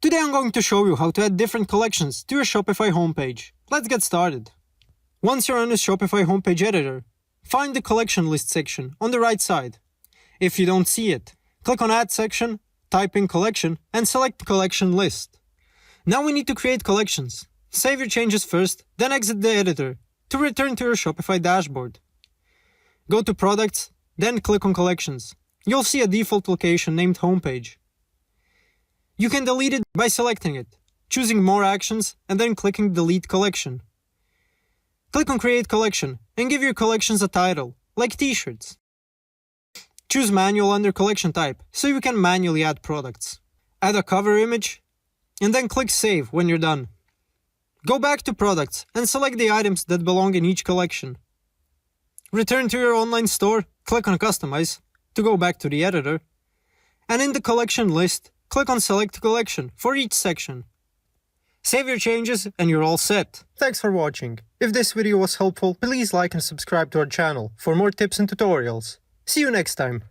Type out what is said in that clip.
Today I'm going to show you how to add different collections to your Shopify homepage. Let's get started. Once you're on the Shopify homepage editor, find the collection list section on the right side. If you don't see it, click on Add section, type in collection, and select collection list. Now we need to create collections. Save your changes first, then exit the editor to return to your Shopify dashboard. Go to Products, then click on Collections. You'll see a default location named Homepage. You can delete it by selecting it, choosing More Actions, and then clicking Delete Collection. Click on Create Collection and give your collections a title, like T-shirts. Choose Manual under Collection Type so you can manually add products. Add a cover image, and then click Save when you're done. Go back to Products and select the items that belong in each collection. Return to your online store, click on Customize to go back to the editor, and in the collection list, click on Select Collection for each section. Save your changes and you're all set. Thanks for watching. If this video was helpful, please like and subscribe to our channel for more tips and tutorials. See you next time.